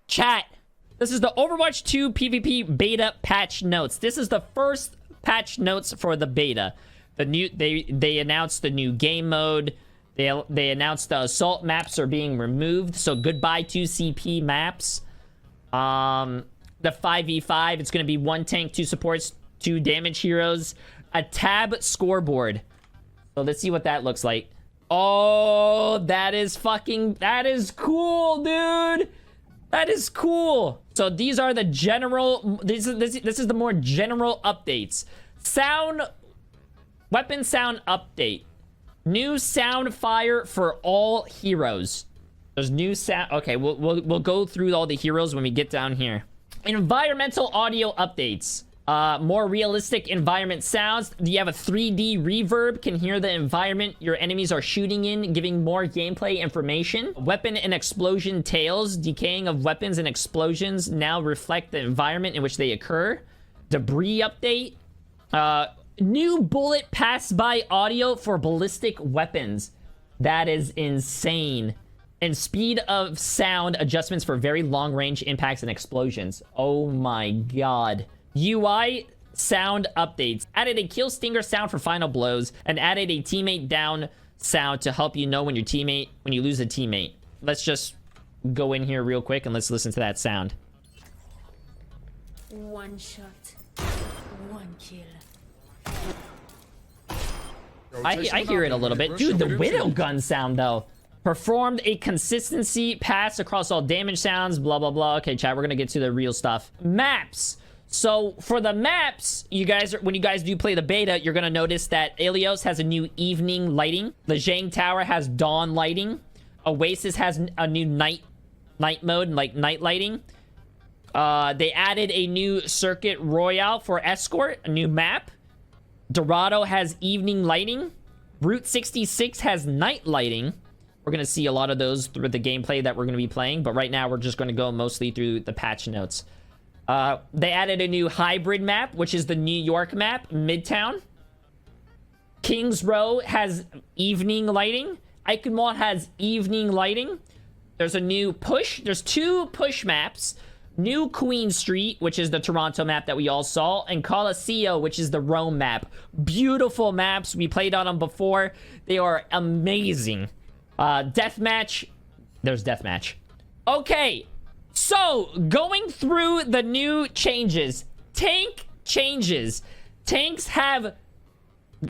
Chat. This is the Overwatch 2 PvP beta patch notes. This is the first patch notes for the beta. The new they announced the new game mode. They announced the assault maps are being removed. So goodbye to CP maps. The 5v5, it's going to be 1 tank, 2 supports, 2 damage heroes, a tab scoreboard. So let's see what that looks like. Oh, that is cool, dude. That is cool. So these are the general, this is the more general updates. Weapon sound update. New sound fire for all heroes. There's new sound. Okay, we'll go through all the heroes when we get down here. Environmental audio updates. More realistic environment sounds. You have a 3D reverb, can hear the environment your enemies are shooting in, giving more gameplay information. Weapon and explosion tails. Decaying of weapons and explosions now reflect the environment in which they occur. Debris update. New bullet pass by audio for ballistic weapons. That is insane. And speed of sound adjustments for very long range impacts and explosions. Oh my god. UI sound updates. Added a kill stinger sound for final blows and added a teammate down sound to help you know when you lose a teammate. Let's just go in here real quick and let's listen to that sound. One shot, one kill. I hear it a little bit. Dude, the Widow gun sound though. Performed a consistency pass across all damage sounds, blah, blah, blah. Okay, chat, we're gonna get to the real stuff. Maps. So for the maps, when you guys do play the beta, you're gonna notice that Ilios has a new evening lighting. The Zhang Tower has dawn lighting. Oasis has a new night mode, like night lighting. They added a new Circuit Royale for Escort, a new map. Dorado has evening lighting. Route 66 has night lighting. We're going to see a lot of those through the gameplay that we're going to be playing, but right now we're just going to go mostly through the patch notes. They added a new hybrid map, which is the New York map, Midtown. Kings Row has evening lighting. Iconmall has evening lighting. There's a new push. There's 2 push maps. New Queen Street, which is the Toronto map that we all saw, and Colosseo, which is the Rome map. Beautiful maps. We played on them before. They are amazing. Deathmatch. There's Deathmatch. Okay. So, going through the new changes. Tank changes. Tanks have...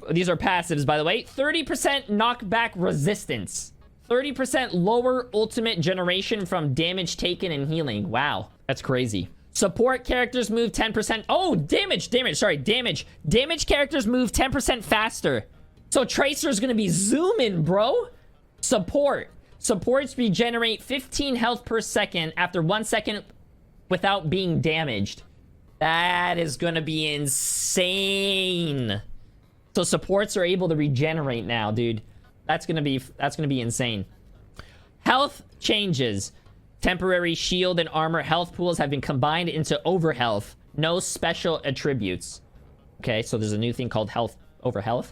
These are passives, by the way. 30% knockback resistance. 30% lower ultimate generation from damage taken and healing. Wow. That's crazy. Support characters move 10%. Oh, damage. Damage characters move 10% faster. So Tracer's gonna be zooming, bro. Supports regenerate 15 health per second after 1 second without being damaged. That is gonna be insane. So supports are able to regenerate now, dude. That's gonna be insane. Health changes. Temporary shield and armor health pools have been combined into overhealth. No special attributes. Okay, so there's a new thing called overhealth.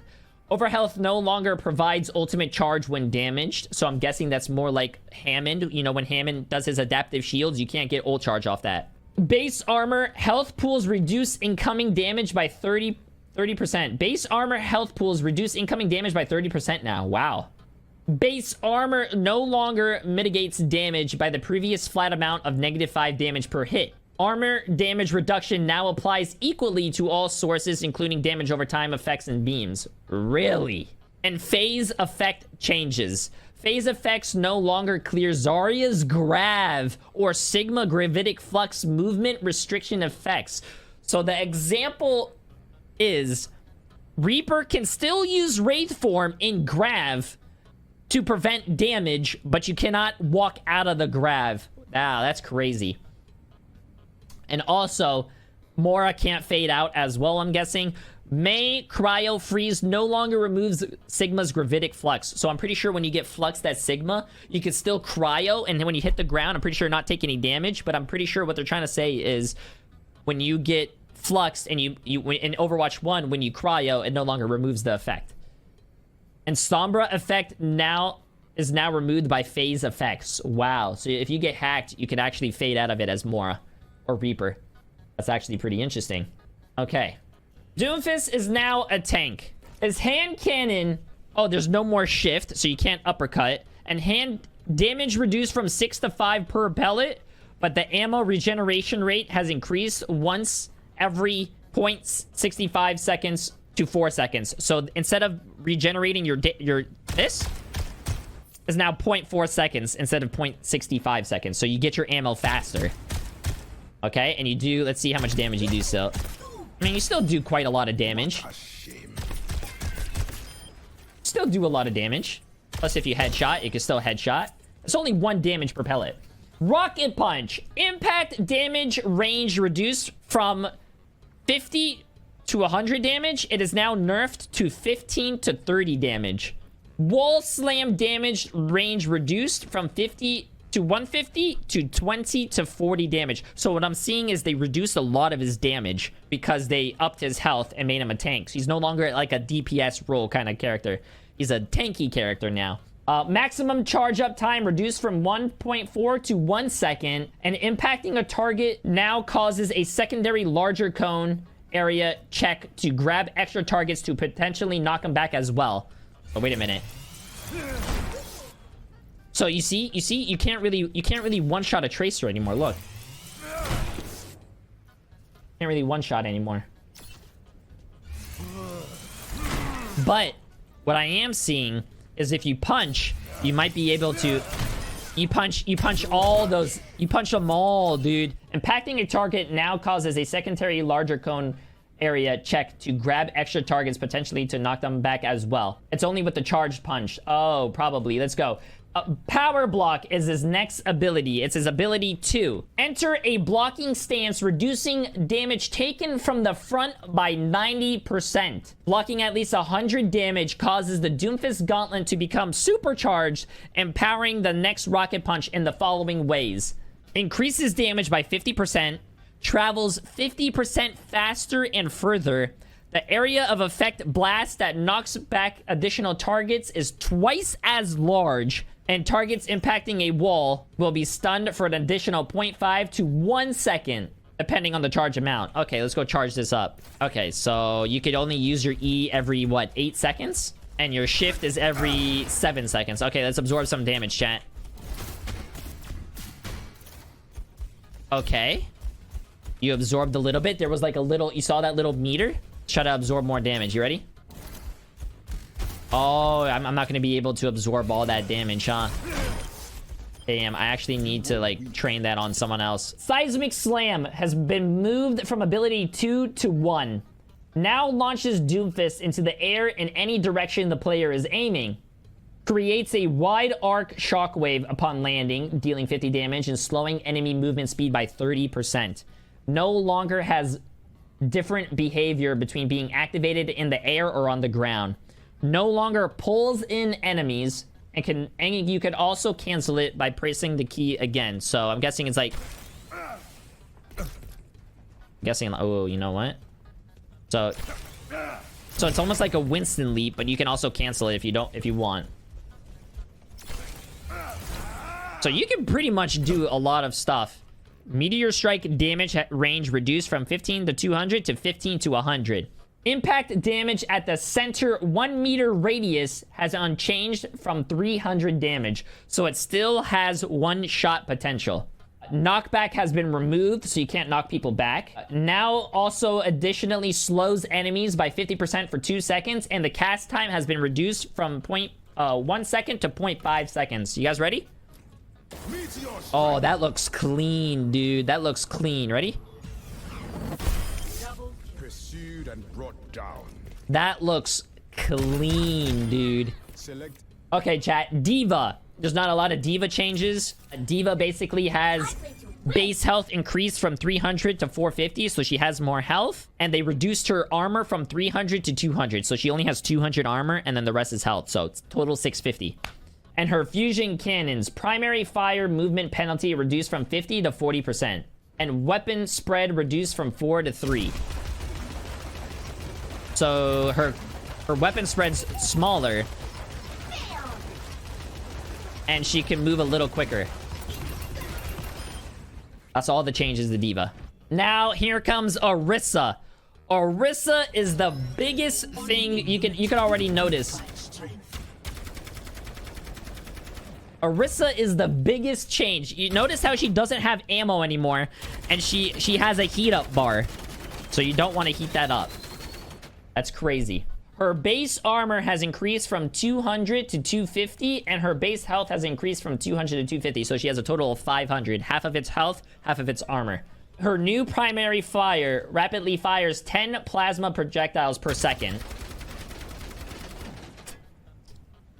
Overhealth no longer provides ultimate charge when damaged. So I'm guessing that's more like Hammond. You know, when Hammond does his adaptive shields, you can't get ult charge off that. Base armor health pools reduce incoming damage by 30%. Base armor health pools reduce incoming damage by 30% now. Wow. Base armor no longer mitigates damage by the previous flat amount of -5 damage per hit. Armor damage reduction now applies equally to all sources, including damage over time effects and beams. Really? And phase effect changes. Phase effects no longer clear Zarya's grav or Sigma gravitic flux movement restriction effects. So the example is Reaper can still use Wraith form in grav to prevent damage, but you cannot walk out of the grav. Ah, that's crazy. And also, Mora can't fade out as well, I'm guessing. May Cryo Freeze no longer removes Sigma's gravitic flux. So I'm pretty sure when you get flux that Sigma, you can still cryo, and then when you hit the ground, I'm pretty sure not take any damage, but I'm pretty sure what they're trying to say is when you get fluxed and you in Overwatch 1, when you cryo, it no longer removes the effect. And Sombra effect now is now removed by phase effects. Wow. So if you get hacked, you can actually fade out of it as Mora or Reaper. That's actually pretty interesting. Okay. Doomfist is now a tank. His hand cannon... Oh, there's no more shift, so you can't uppercut. And hand damage reduced from 6 to 5 per pellet, but the ammo regeneration rate has increased once every 0.65 seconds to 4 seconds. So instead of regenerating your this is now 0.4 seconds instead of 0.65 seconds. So you get your ammo faster. Okay, and you do... Let's see how much damage you do still. I mean, you still do quite a lot of damage. Still do a lot of damage. Plus, if you headshot, you can still headshot. It's only 1 damage per pellet. Rocket Punch. Impact damage range reduced from 50 to 100 damage. It is now nerfed to 15 to 30 damage. Wall Slam damage range reduced from 50 to 150 to 20 to 40 damage. So what I'm seeing is they reduced a lot of his damage because they upped his health and made him a tank. So he's no longer like a DPS role kind of character. He's a tanky character now. Maximum charge up time reduced from 1.4 to 1 second, and impacting a target now causes a secondary larger cone area check to grab extra targets to potentially knock them back as well. Oh, wait a minute. So you see, you can't really one-shot a tracer anymore. Look. Can't really one-shot anymore. But what I am seeing is if you punch, you might be able to... You punch all those... You punch them all, dude. Impacting a target now causes a secondary larger cone area check to grab extra targets, potentially to knock them back as well. It's only with the charged punch. Oh, probably. Let's go. Power Block is his next ability. It's his ability 2. Enter a blocking stance, reducing damage taken from the front by 90%. Blocking at least 100 damage causes the Doomfist Gauntlet to become supercharged, empowering the next Rocket Punch in the following ways. Increases damage by 50%, travels 50% faster and further. The area of effect blast that knocks back additional targets is twice as large, and targets impacting a wall will be stunned for an additional 0.5 to 1 second, depending on the charge amount. Okay, let's go charge this up. Okay, so you could only use your E every, what, 8 seconds? And your shift is every 7 seconds. Okay, let's absorb some damage, chat. Okay. You absorbed a little bit. There was like a little... You saw that little meter? Try to absorb more damage. You ready? Oh, I'm not going to be able to absorb all that damage, huh? Damn, I actually need to, like, train that on someone else. Seismic Slam has been moved from ability 2 to 1. Now launches Doomfist into the air in any direction the player is aiming. Creates a wide arc shockwave upon landing, dealing 50 damage and slowing enemy movement speed by 30%. No longer has different behavior between being activated in the air or on the ground. No longer pulls in enemies, and you can also cancel it by pressing the key again. So I'm guessing it's like... oh, you know what? So it's almost like a Winston leap, but you can also cancel it if you want. So you can pretty much do a lot of stuff. Meteor Strike damage range reduced from 15 to 200 to 15 to 100. Impact damage at the center 1 meter radius has unchanged from 300 damage. So it still has 1 shot potential. Knockback has been removed, so you can't knock people back. Now also additionally slows enemies by 50% for 2 seconds. And the cast time has been reduced from 1 second to 0.5 seconds. You guys ready? Oh, that looks clean, dude. That looks clean. Ready? Pursued and brought down. That looks clean, dude. Okay, chat. D.Va. There's not a lot of D.Va changes. D.Va basically has base health increased from 300 to 450, so she has more health. And they reduced her armor from 300 to 200, so she only has 200 armor, and then the rest is health, so it's total 650. And her fusion cannons, primary fire movement penalty reduced from 50 to 40%. And weapon spread reduced from 4 to 3. So her weapon spread's smaller. And she can move a little quicker. That's all the changes to D.Va. Now, here comes Orisa. Orisa is the biggest thing you can already notice. Orisa is the biggest change. You notice how she doesn't have ammo anymore, and she has a heat up bar. So you don't want to heat that up. That's crazy. Her base armor has increased from 200 to 250, and her base health has increased from 200 to 250. So she has a total of 500. Half of its health, half of its armor. Her new primary fire rapidly fires 10 plasma projectiles per second.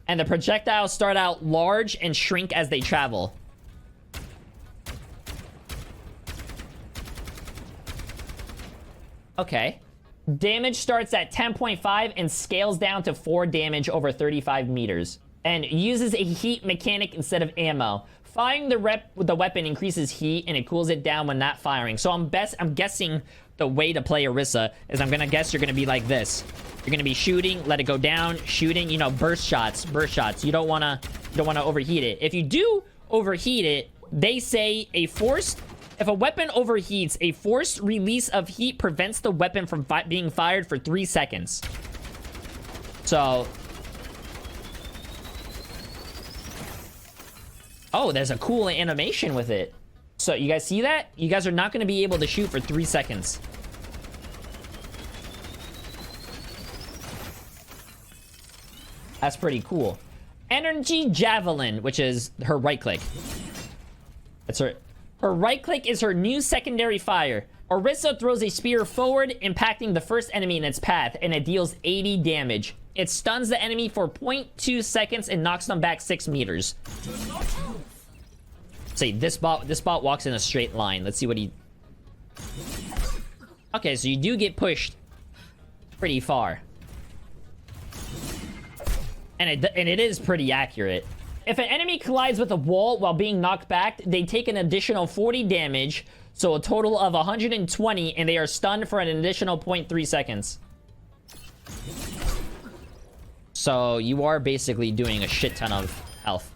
And the projectiles start out large and shrink as they travel. Okay. Damage starts at 10.5 and scales down to 4 damage over 35 meters. And uses a heat mechanic instead of ammo. Firing the weapon increases heat and it cools it down when not firing. So I'm guessing the way to play Orisa is I'm gonna guess you're gonna be like this. You're gonna be shooting, let it go down, shooting, you know, burst shots. You don't wanna overheat it. If you do overheat it, they say if a weapon overheats, a forced release of heat prevents the weapon from being fired for 3 seconds. So... oh, there's a cool animation with it. So, you guys see that? You guys are not going to be able to shoot for 3 seconds. That's pretty cool. Energy Javelin, which is her right click. That's her right click is her new secondary fire. Orisa throws a spear forward, impacting the first enemy in its path, and it deals 80 damage. It stuns the enemy for 0.2 seconds and knocks them back 6 meters. See, this bot walks in a straight line. Let's see what he... okay, so you do get pushed pretty far. And it is pretty accurate. If an enemy collides with a wall while being knocked back, they take an additional 40 damage, so a total of 120, and they are stunned for an additional 0.3 seconds. So you are basically doing a shit ton of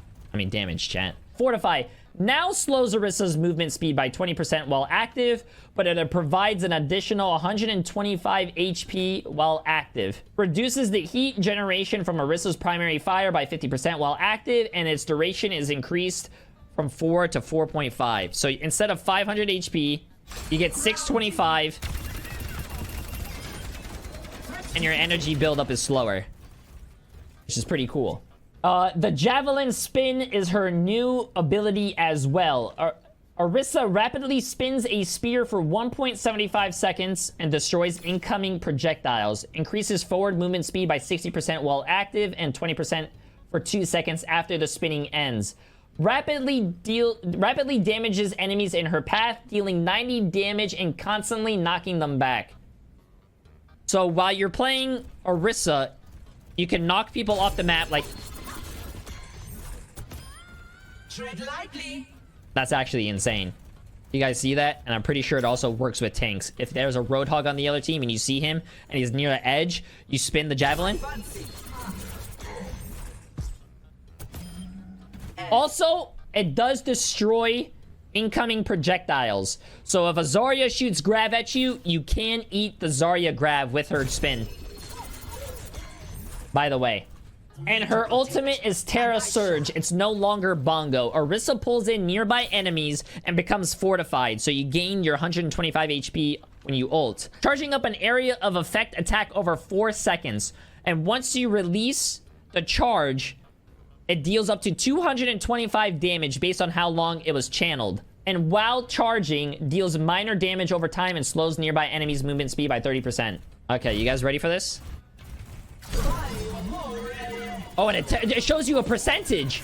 damage, chat. Fortify now slows Orisa's movement speed by 20% while active, but it provides an additional 125 HP while active. Reduces the heat generation from Orisa's primary fire by 50% while active, and its duration is increased from 4 to 4.5. So instead of 500 HP, you get 625, and your energy buildup is slower, which is pretty cool. The Javelin Spin is her new ability as well. Orisa rapidly spins a spear for 1.75 seconds and destroys incoming projectiles. Increases forward movement speed by 60% while active and 20% for 2 seconds after the spinning ends. Rapidly damages enemies in her path, dealing 90 damage and constantly knocking them back. So while you're playing Orisa, you can knock people off the map like... tread lightly. That's actually insane. You guys see that? And I'm pretty sure it also works with tanks. If there's a Roadhog on the other team and you see him and he's near the edge, you spin the Javelin. Also, it does destroy incoming projectiles. So if a Zarya shoots grav at you, you can eat the Zarya grav with her spin. By the way. And her ultimate is Terra Surge. It's no longer Bongo. Orisa pulls in nearby enemies and becomes fortified, so you gain your 125 HP when you ult. Charging up an area of effect attack over 4 seconds. And once you release the charge, it deals up to 225 damage based on how long it was channeled. And while charging, deals minor damage over time and slows nearby enemies' movement speed by 30%. Okay, you guys ready for this? Oh, and it shows you a percentage.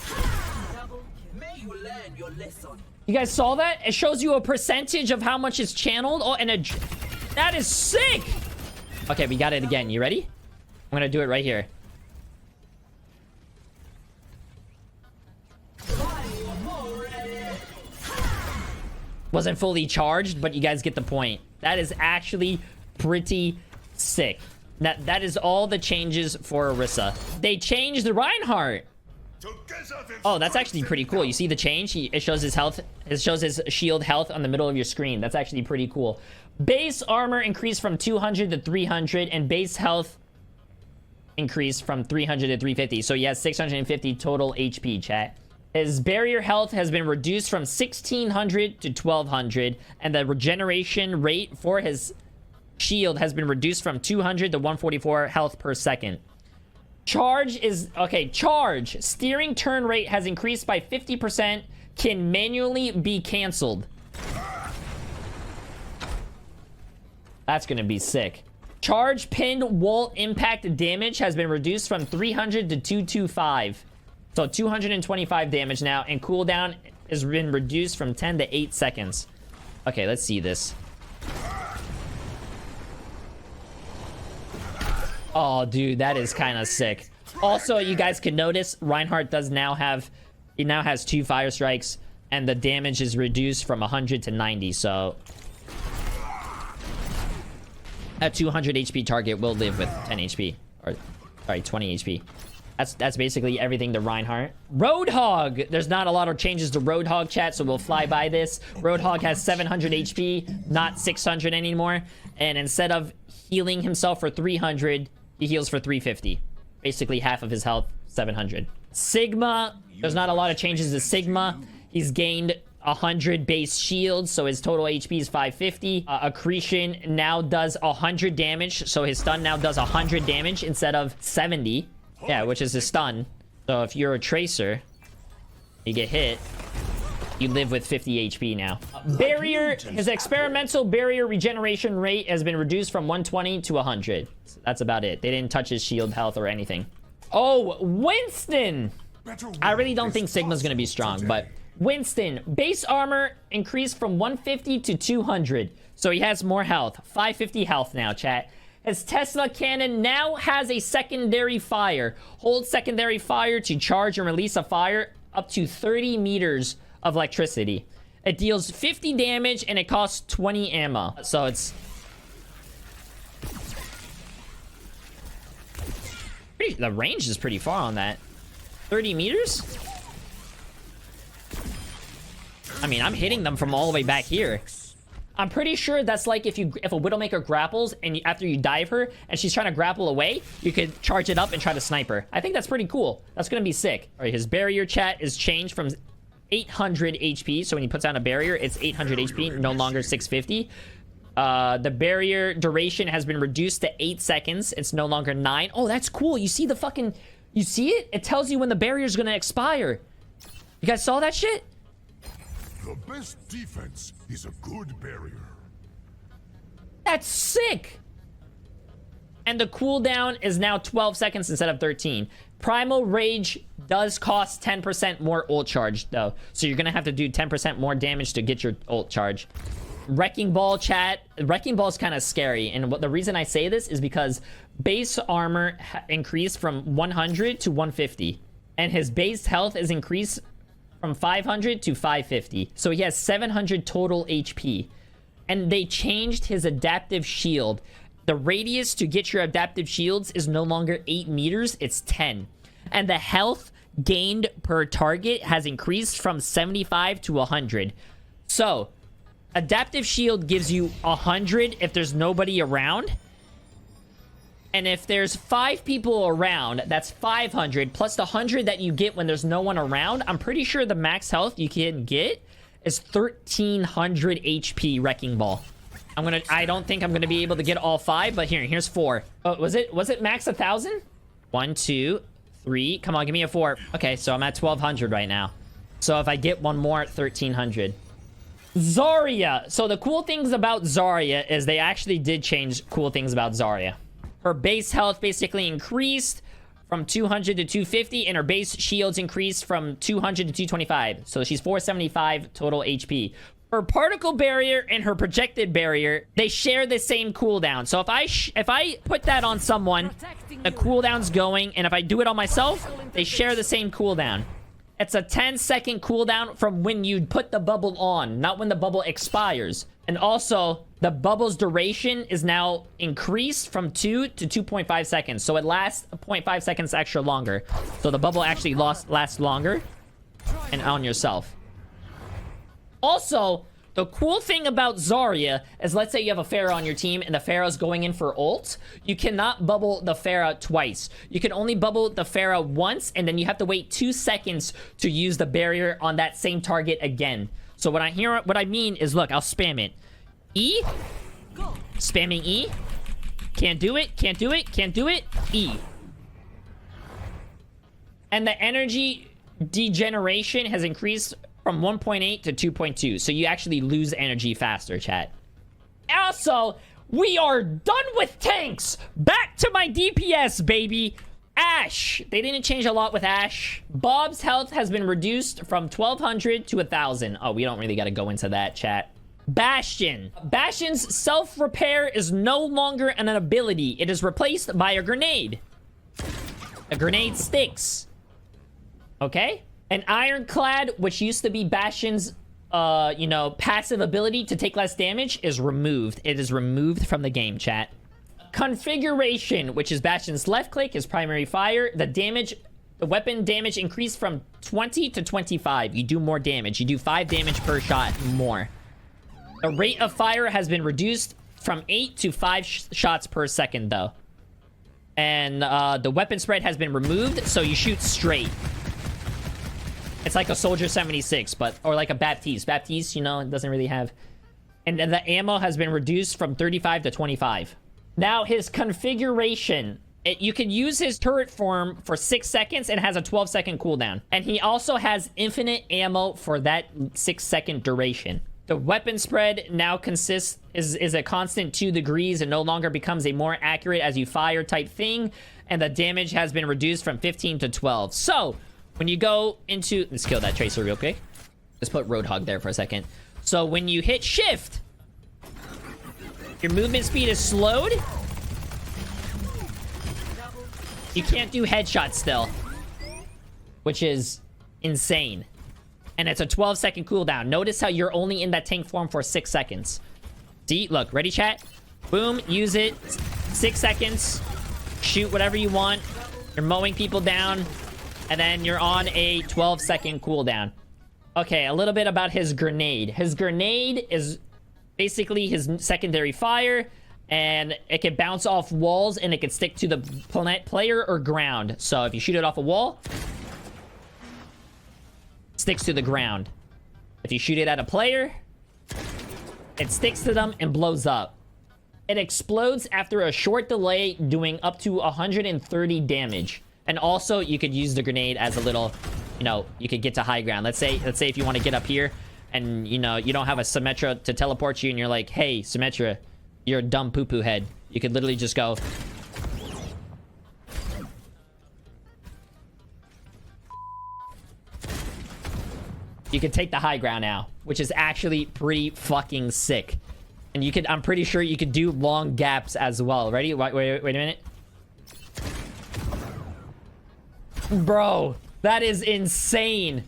You guys saw that? It shows you a percentage of how much is channeled. Oh, and that is sick. Okay, we got it again. You ready? I'm gonna do it right here. Wasn't fully charged, but you guys get the point. That is actually pretty sick. That is all the changes for Orisa. They changed the Reinhardt. Oh, that's actually pretty cool. You see the change? It shows his health. It shows his shield health on the middle of your screen. That's actually pretty cool. Base armor increased from 200 to 300, and base health increased from 300 to 350. So he has 650 total HP, chat. His barrier health has been reduced from 1600 to 1200, and the regeneration rate for his shield has been reduced from 200 to 144 health per second. Charge is... Okay, charge. Steering turn rate has increased by 50%. Can manually be canceled. That's gonna be sick. Charge pinned wall impact damage has been reduced from 300 to 225. So 225 damage now. And cooldown has been reduced from 10 to 8 seconds. Okay, let's see this. Oh, dude, that is kind of sick. Also, you guys can notice Reinhardt does now have... He now has 2 fire strikes, and the damage is reduced from 100 to 90, so... A 200 HP target will live with 10 HP. Or, sorry, 20 HP. That's basically everything to Reinhardt. Roadhog! There's not a lot of changes to Roadhog, chat, so we'll fly by this. Roadhog has 700 HP, not 600 anymore. And instead of healing himself for 300, he heals for 350. Basically half of his health, 700. Sigma, there's not a lot of changes to Sigma. He's gained 100 base shields, so his total HP is 550. Accretion now does 100 damage, so his stun now does 100 damage instead of 70. Yeah, which is his stun. So if you're a tracer, you get hit, you live with 50 HP now. Barrier, his experimental barrier regeneration rate has been reduced from 120 to 100. So that's about it. They didn't touch his shield health or anything. Oh, Winston! I really don't think Sigma's gonna be strong, but Winston, base armor increased from 150 to 200. So he has more health. 550 health now, chat. His Tesla cannon now has a secondary fire. Hold secondary fire to charge and release a fire up to 30 meters of electricity. It deals 50 damage and it costs 20 ammo. So it's... the range is pretty far on that. 30 meters? I mean, I'm hitting them from all the way back here. I'm pretty sure that's like if a Widowmaker grapples and after you dive her and she's trying to grapple away, you could charge it up and try to snipe her. I think that's pretty cool. That's gonna be sick. All right, his barrier, chat, is changed from 800 HP. So when he puts down a barrier, it's 800 HP, no longer 650. The barrier duration has been reduced to 8 seconds. It's no longer 9. Oh, that's cool. You see the fucking... You see it? It tells you when the barrier's gonna expire. You guys saw that shit? The best defense is a good barrier. That's sick. And the cooldown is now 12 seconds instead of 13. Primal Rage does cost 10% more ult charge, though. So you're gonna have to do 10% more damage to get your ult charge. Wrecking Ball, chat. Wrecking Ball is kind of scary. And the reason I say this is because base armor increased from 100 to 150. And his base health is increased from 500 to 550. So he has 700 total HP. And they changed his adaptive shield. The radius to get your adaptive shields is no longer 8 meters, it's 10. And the health gained per target has increased from 75 to 100. So, adaptive shield gives you 100 if there's nobody around. And if there's 5 people around, that's 500 plus the 100 that you get when there's no one around. I'm pretty sure the max health you can get is 1300 HP Wrecking Ball. I don't think I'm gonna be able to get all 5, but here's 4. Oh, was it max 1,000? 1, 2, 3. Come on, give me a 4. Okay, so I'm at 1200 right now. So if I get one more, 1300. Zarya. So the cool things about Zarya is they actually did change cool things about Zarya. Her base health basically increased from 200 to 250, and her base shields increased from 200 to 225. So she's 475 total HP. Her particle barrier and her projected barrier, they share the same cooldown. So if I put that on someone, the cooldown's going, and if I do it on myself, they share the same cooldown. It's a 10-second cooldown from when you put the bubble on, not when the bubble expires. And also, the bubble's duration is now increased from 2 to 2.5 seconds. So it lasts 0.5 seconds extra longer. So the bubble actually lasts longer and on yourself. Also, the cool thing about Zarya is, let's say you have a Pharah on your team and the Pharah's going in for ult. You cannot bubble the Pharah twice. You can only bubble the Pharah once, and then you have to wait 2 seconds to use the barrier on that same target again. So what I mean is, look, I'll spam it. E. Spamming E. Can't do it, can't do it, can't do it. E. And the energy degeneration has increased from 1.8 to 2.2. So you actually lose energy faster, chat. Also, we are done with tanks. Back to my DPS, baby. Ashe. They didn't change a lot with Ashe. Bob's health has been reduced from 1,200 to 1,000. Oh, we don't really got to go into that, chat. Bastion. Bastion's self-repair is no longer an ability. It is replaced by a grenade. A grenade sticks. Okay? An ironclad, which used to be Bastion's, passive ability to take less damage, is removed. It is removed from the game, chat. Configuration, which is Bastion's left click, his primary fire. The weapon damage increased from 20 to 25. You do more damage. You do 5 damage per shot more. The rate of fire has been reduced from 8 to 5 shots per second, though. And the weapon spread has been removed, so you shoot straight. It's like a Soldier 76, or like a Baptiste. Baptiste, it doesn't really have... And then the ammo has been reduced from 35 to 25. Now, his configuration. You can use his turret form for 6 seconds and has a 12-second cooldown. And he also has infinite ammo for that 6-second duration. The weapon spread now is a constant 2 degrees and no longer becomes a more accurate as you fire type thing. And the damage has been reduced from 15 to 12. So... when you go into... let's kill that tracer real quick. Let's put Roadhog there for a second. So when you hit shift, your movement speed is slowed. You can't do headshots still, which is insane. And it's a 12-second cooldown. Notice how you're only in that tank form for 6 seconds. See? Look. Ready, chat? Boom. Use it. 6 seconds. Shoot whatever you want. You're mowing people down. And then you're on a 12-second cooldown. Okay, a little bit about his grenade. His grenade is basically his secondary fire. And it can bounce off walls and it can stick to the player or ground. So if you shoot it off a wall, it sticks to the ground. If you shoot it at a player, it sticks to them and blows up. It explodes after a short delay, doing up to 130 damage. And also, you could use the grenade as a little, you could get to high ground. Let's say if you want to get up here and, you don't have a Symmetra to teleport you and you're like, hey, Symmetra, you're a dumb poo-poo head. You could literally just go... you could take the high ground now, which is actually pretty fucking sick. And I'm pretty sure you could do long gaps as well. Ready? Wait a minute. Bro, that is insane.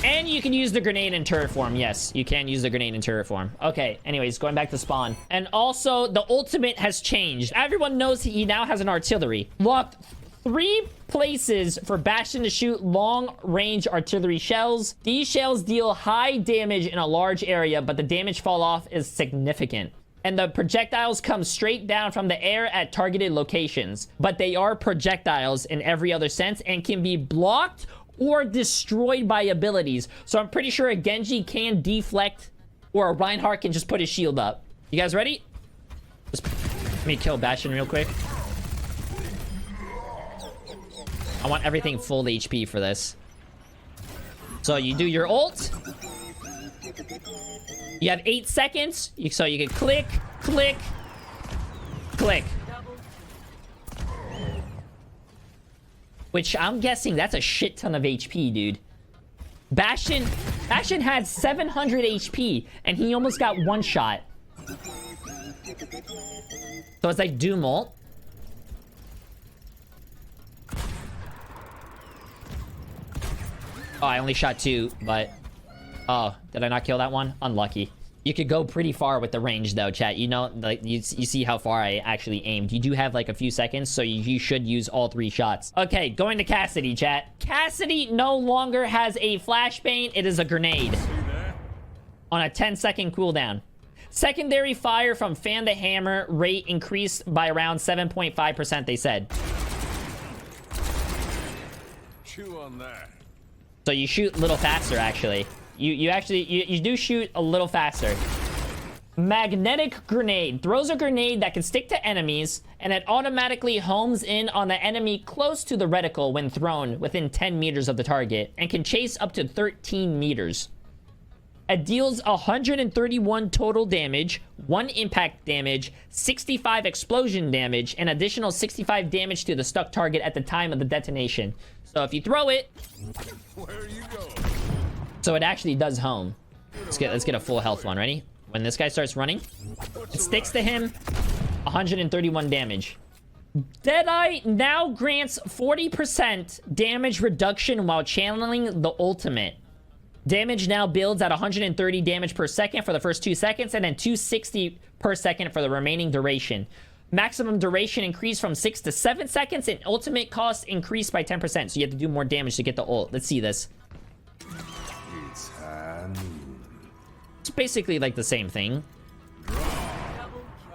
And you can use the grenade in turret form. Yes, you can use the grenade in turret form. Okay, anyways, going back to spawn. And also, the ultimate has changed. Everyone knows he now has an artillery. Locked 3 places for Bastion to shoot long-range artillery shells. These shells deal high damage in a large area, but the damage fall off is significant. And the projectiles come straight down from the air at targeted locations. But they are projectiles in every other sense and can be blocked or destroyed by abilities. So I'm pretty sure a Genji can deflect, or a Reinhardt can just put his shield up. You guys ready? Let me kill Bastion real quick. I want everything full HP for this. So you do your ult. You have 8 seconds, so you can click, click, click. Which I'm guessing that's a shit ton of HP, dude. Bastion had 700 HP, and he almost got 1 shot. So it's like Doom ult. Oh, I only shot 2, but... oh, did I not kill that one? Unlucky. You could go pretty far with the range though, chat. You know, like you see how far I actually aimed. You do have like a few seconds, so you should use all 3 shots. Okay, going to Cassidy, chat. Cassidy no longer has a flashbang. It is a grenade on a 10-second cooldown. Secondary fire from fan to hammer rate increased by around 7.5%, they said. Chew on that. So you shoot a little faster, actually. You do shoot a little faster. Magnetic grenade. Throws a grenade that can stick to enemies, and it automatically homes in on the enemy close to the reticle when thrown within 10 meters of the target, and can chase up to 13 meters. It deals 131 total damage, 1 impact damage, 65 explosion damage, and additional 65 damage to the stuck target at the time of the detonation. So if you throw it... Where you go? So it actually does home. Let's get a full health one. Ready? When this guy starts running, it sticks to him. 131 damage. Deadeye now grants 40% damage reduction while channeling the ultimate. Damage now builds at 130 damage per second for the first 2 seconds, and then 260 per second for the remaining duration. Maximum duration increased from 6 to 7 seconds, and ultimate cost increased by 10%. So you have to do more damage to get the ult. Let's see this. It's basically like the same thing.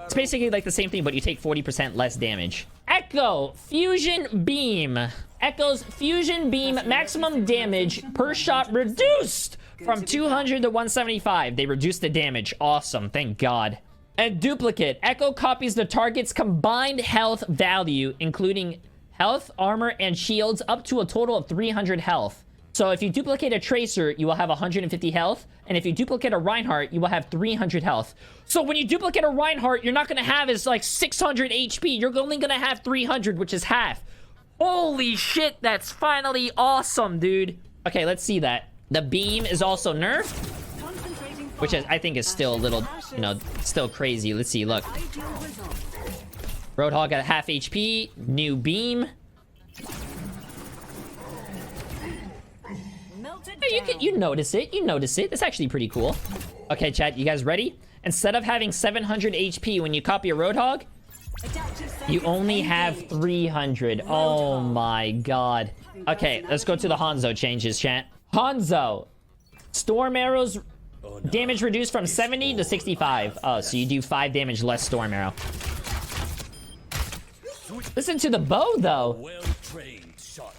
It's basically like the same thing, but you take 40% less damage. Echo Fusion Beam. Echo's Fusion Beam maximum damage per shot reduced from 200 to 175. They reduced the damage. Awesome. Thank God. And Duplicate. Echo copies the target's combined health value, including health, armor, and shields, up to a total of 300 health. So if you duplicate a Tracer, you will have 150 health. And if you duplicate a Reinhardt, you will have 300 health. So when you duplicate a Reinhardt, you're not going to have is like 600 HP. You're only going to have 300, which is half. Holy shit, that's finally awesome, dude. Okay, let's see that. The beam is also nerfed, which I think is still a little, you know, still crazy. Let's see, look. Roadhog at half HP. New beam. You notice it. You notice it. It's actually pretty cool. Okay, chat, you guys ready? Instead of having 700 HP when you copy a Roadhog, you only have 300. Oh my God. Okay, let's go to the Hanzo changes, chat. Hanzo. Storm arrows damage reduced from 70 to 65. Oh, so you do 5 damage less storm arrow. Listen to the bow, though. Well-trained shot.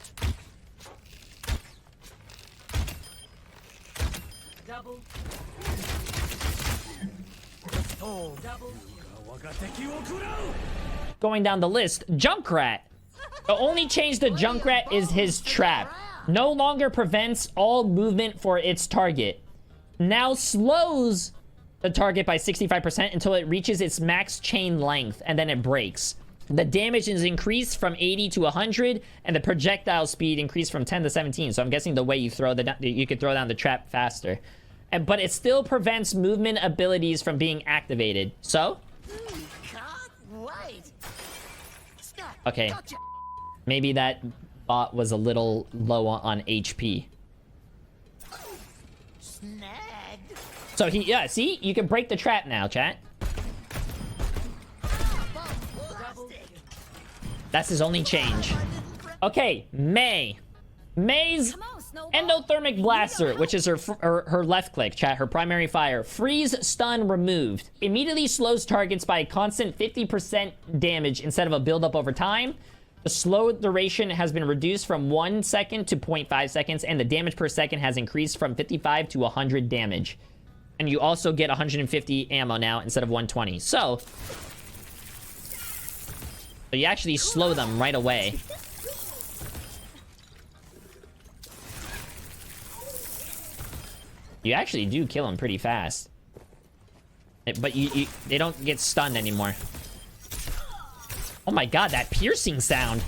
Double. Going down the list, Junkrat. The only change to Junkrat is his trap. No longer prevents all movement for its target. Now slows the target by 65% until it reaches its max chain length, and then it breaks. The damage is increased from 80 to 100, and the projectile speed increased from 10 to 17. So I'm guessing the way you throw you could throw down the trap faster. But it still prevents movement abilities from being activated. So? Okay. Maybe that bot was a little low on HP. So yeah, see? You can break the trap now, chat. That's his only change. Okay, Mei. Mei's endothermic blaster, which is her left click, chat, her primary fire. Freeze stun removed. Immediately slows targets by a constant 50% damage instead of a buildup over time. The slow duration has been reduced from 1 second to 0.5 seconds, and the damage per second has increased from 55 to 100 damage. And you also get 150 ammo now instead of 120. So you actually slow them right away. You actually do kill them pretty fast. But they don't get stunned anymore. Oh my God, that piercing sound.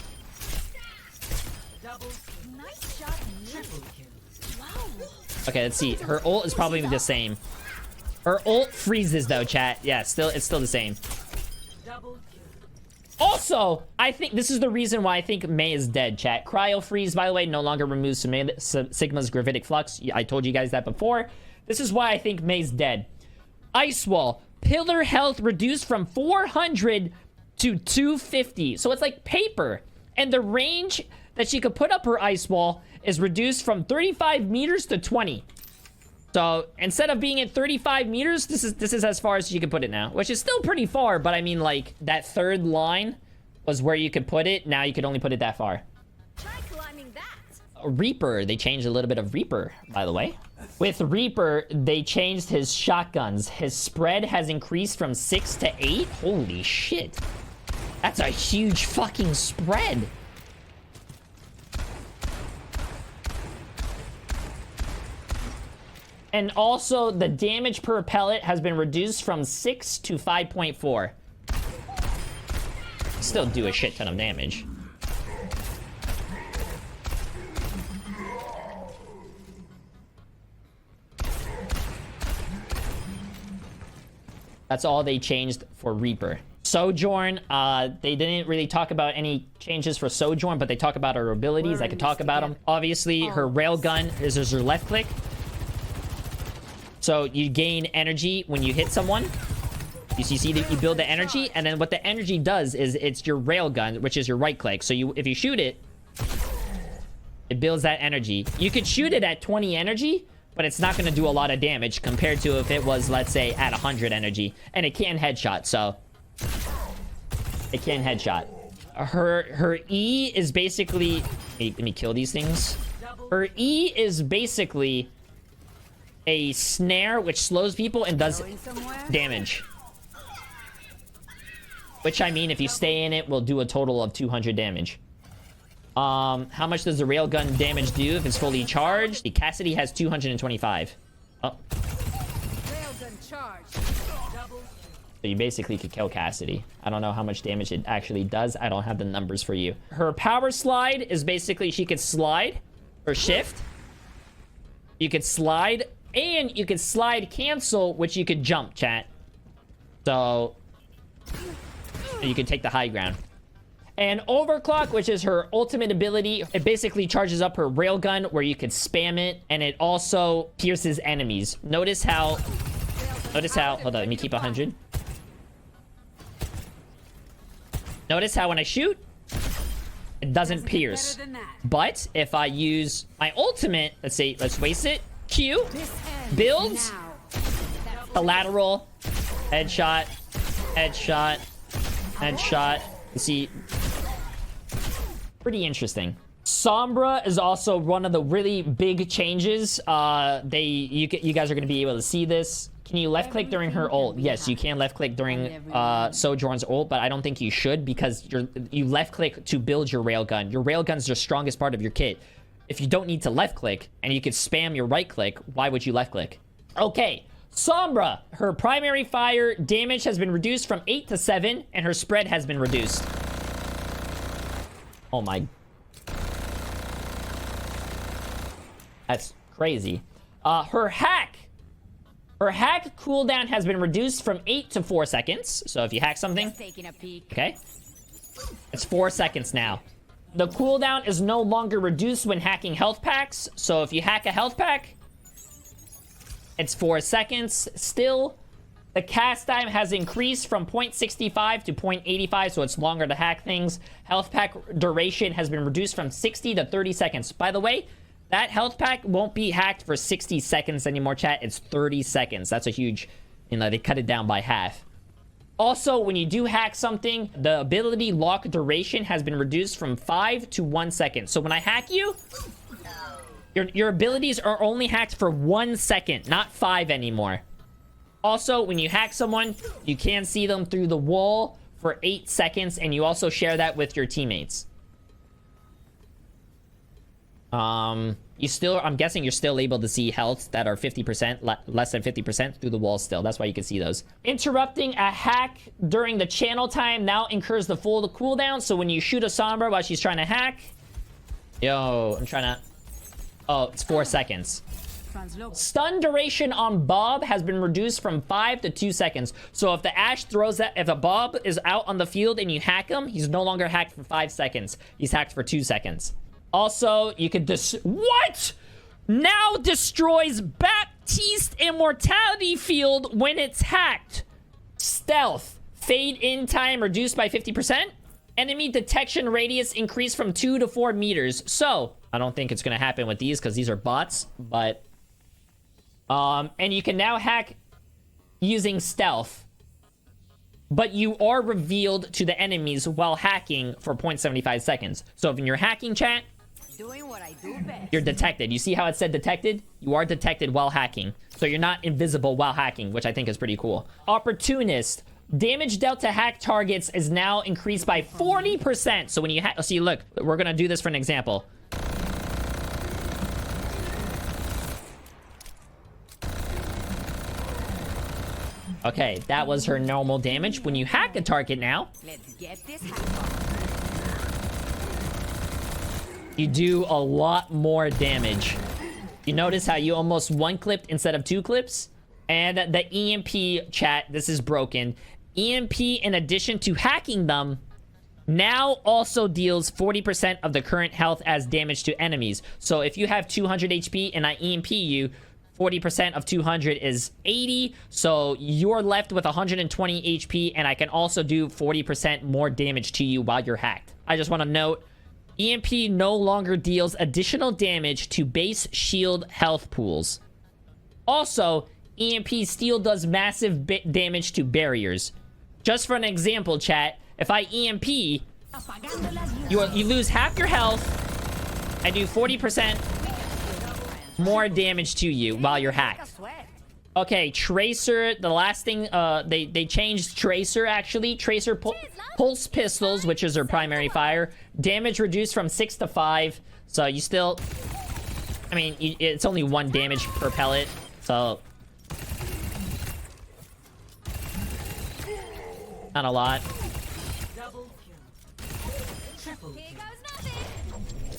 Okay, let's see. Her ult is probably the same. Her ult freezes though, chat. Yeah, it's still the same. Also, I think this is the reason why I think Mei is dead, chat. Cryo freeze, by the way, no longer removes Sigma's gravitic flux. I told you guys that before. This is why I think Mei's dead. Ice Wall. Pillar health reduced from 400 to 250. So it's like paper. And the range that she could put up her Ice Wall is reduced from 35 meters to 20. So instead of being at 35 meters, this is as far as you can put it now, which is still pretty far. But I mean, like, that third line was where you could put it. Now you could only put it that far. Try climbing that. Reaper, they changed a little bit of Reaper, by the way. With Reaper, they changed his shotguns. His spread has increased from 6 to 8. Holy shit. That's a huge fucking spread. And also, the damage per pellet has been reduced from 6 to 5.4. Still do a shit ton of damage. That's all they changed for Reaper. Sojourn, they didn't really talk about any changes for Sojourn, but they talk about her abilities. I could talk about them. Obviously, her railgun is her left click. So you gain energy when you hit someone. You see that you build the energy, and then what the energy does is it's your railgun, which is your right click. So if you shoot it, it builds that energy. You could shoot it at 20 energy, but it's not going to do a lot of damage compared to if it was, let's say, at 100 energy. And it can headshot, so it can headshot. Her E is basically... Let me kill these things. Her E is basically a snare which slows people and does damage. Which, I mean, if you stay in it, will do a total of 200 damage. How much does the railgun damage do if it's fully charged? The Cassidy has 225. Oh. Railgun charge. Double. So you basically could kill Cassidy. I don't know how much damage it actually does. I don't have the numbers for you. Her power slide is basically she could slide or shift. You could slide, and you could slide cancel, which you could jump, chat. So you can take the high ground. And overclock, which is her ultimate ability, it basically charges up her railgun where you could spam it, and it also pierces enemies. Notice how, hold on, let me keep 100. Notice how when I shoot, it doesn't pierce. But if I use my ultimate, let's waste it, Q, builds, collateral, headshot, headshot, headshot. You see, pretty interesting. Sombra is also one of the really big changes. You guys are going to be able to see this. Can you left click during her ult? Yes, you can left click during Sojourn's ult, but I don't think you should, because you left click to build your railgun. Your railgun's your strongest part of your kit. If you don't need to left click and you could spam your right click, why would you left click? Okay, Sombra, her primary fire damage has been reduced from 8 to 7, and her spread has been reduced. Oh my. That's crazy. Her hack cooldown has been reduced from 8 to 4 seconds. So if you hack something, okay, it's 4 seconds now. The cooldown is no longer reduced when hacking health packs. So if you hack a health pack, it's 4 seconds. Still, the cast time has increased from 0.65 to 0.85, so it's longer to hack things. Health pack duration has been reduced from 60 to 30 seconds. By the way, that health pack won't be hacked for 60 seconds anymore, chat. It's 30 seconds. That's a huge, they cut it down by half. Also, when you do hack something, the ability lock duration has been reduced from 5 to 1 second. So when I hack you, your abilities are only hacked for 1 second, not 5 anymore. Also, when you hack someone, you can see them through the wall for 8 seconds, and you also share that with your teammates. I'm guessing you're still able to see health that are 50%, less than 50% through the wall still. That's why you can see those. Interrupting a hack during the channel time now incurs the full cooldown. So when you shoot a Sombra while she's trying to hack, oh, it's 4 seconds. Stun duration on Bob has been reduced from 5 to 2 seconds. So if the Ashe throws that, if a Bob is out on the field and you hack him, he's no longer hacked for 5 seconds. He's hacked for 2 seconds. Also, you could what? Now destroys Baptiste immortality field when it's hacked. Stealth. Fade in time reduced by 50%. Enemy detection radius increased from 2 to 4 meters. So, I don't think it's going to happen with these because these are bots. But, and you can now hack using stealth. But you are revealed to the enemies while hacking for 0.75 seconds. So, if in your hacking chat, Doing what I do best. you're detected. You see how it said detected? You are detected while hacking. So you're not invisible while hacking, which I think is pretty cool. Opportunist. Damage dealt to hack targets is now increased by 40%. So when you hack... See, look. We're going to do this for an example. Okay, that was her normal damage. When you hack a target now... Let's get this hack on. You do a lot more damage. You notice how you almost one clipped instead of 2 clips? And the EMP chat, this is broken. EMP, in addition to hacking them, now also deals 40% of the current health as damage to enemies. So if you have 200 HP and I EMP you, 40% of 200 is 80. So you're left with 120 HP, and I can also do 40% more damage to you while you're hacked. I just want to note, EMP no longer deals additional damage to base shield health pools. Also, EMP still does massive damage to barriers. Just for an example, chat, if I EMP, you lose half your health and do 40% more damage to you while you're hacked. Okay, Tracer, the last thing, they changed Tracer, actually. Tracer pulse pistols, which is her primary fire. Damage reduced from 6 to 5. So you still... I mean, it's only 1 damage per pellet. So... not a lot.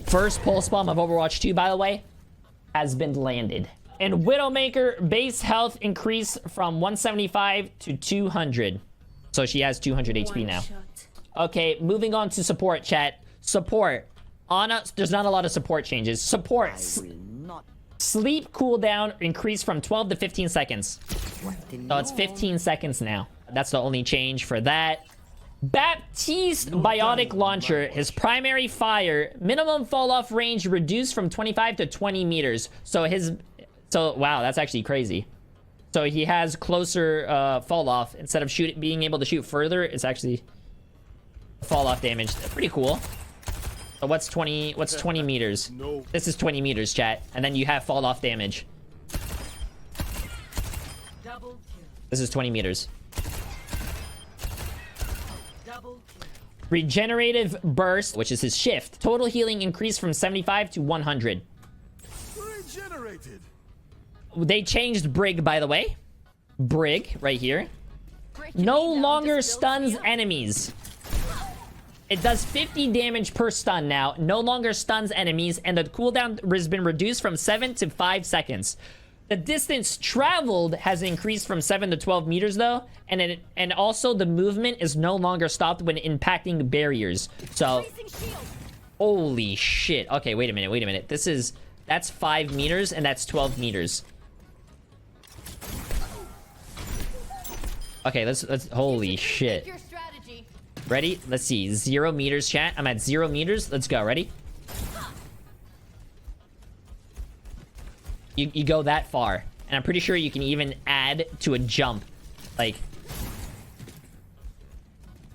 First pulse bomb of Overwatch 2, by the way, has been landed. And Widowmaker, base health increased from 175 to 200. So she has 200 HP now. Okay, moving on to support, chat. Support. Ana, there's not a lot of support changes. Support. Sleep cooldown increased from 12 to 15 seconds. So it's 15 seconds now. That's the only change for that. Baptiste biotic launcher, his primary fire, minimum fall off range reduced from 25 to 20 meters. So wow, that's actually crazy. So he has closer fall off. Instead of being able to shoot further, it's actually fall off damage. Pretty cool. So what's 20 meters? This is 20 meters, chat. And then you have fall off damage. This is 20 meters. Regenerative burst, which is his shift. Total healing increased from 75 to 100. Regenerated. They changed Brig, by the way. Brig, right here. No longer stuns enemies. It does 50 damage per stun now. No longer stuns enemies, and the cooldown has been reduced from 7 to 5 seconds. The distance traveled has increased from 7 to 12 meters, though. And also, the movement is no longer stopped when impacting barriers. So, holy shit. Okay, wait a minute. That's 5 meters, and that's 12 meters. Okay, let's holy shit. Ready? Let's see. 0 meters, chat. I'm at 0 meters. Let's go. Ready? You go that far. And I'm pretty sure you can even add to a jump. Like...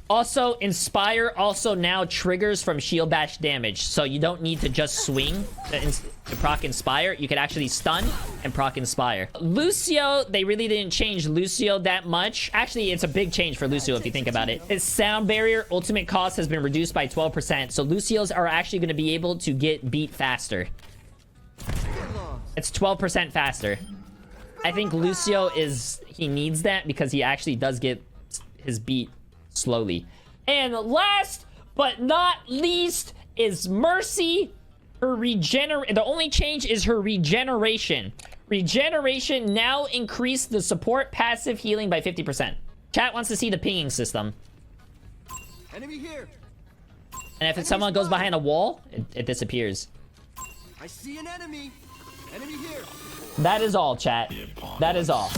Also, Inspire also now triggers from shield bash damage. So you don't need to just swing to proc Inspire. You can actually stun and proc Inspire. Lúcio, they really didn't change Lúcio that much. Actually, it's a big change for Lúcio if you think about it. His sound barrier ultimate cost has been reduced by 12%. So Lucios are actually going to be able to get beat faster. It's 12% faster. I think Lúcio he needs that because he actually does get his beat slowly. And last but not least is Mercy. The only change is her regeneration. Regeneration now increased the support passive healing by 50%. Chat wants to see the pinging system. Enemy here. And if someone goes behind a wall, it disappears. I see an enemy. Enemy here. That is all, chat. That is all.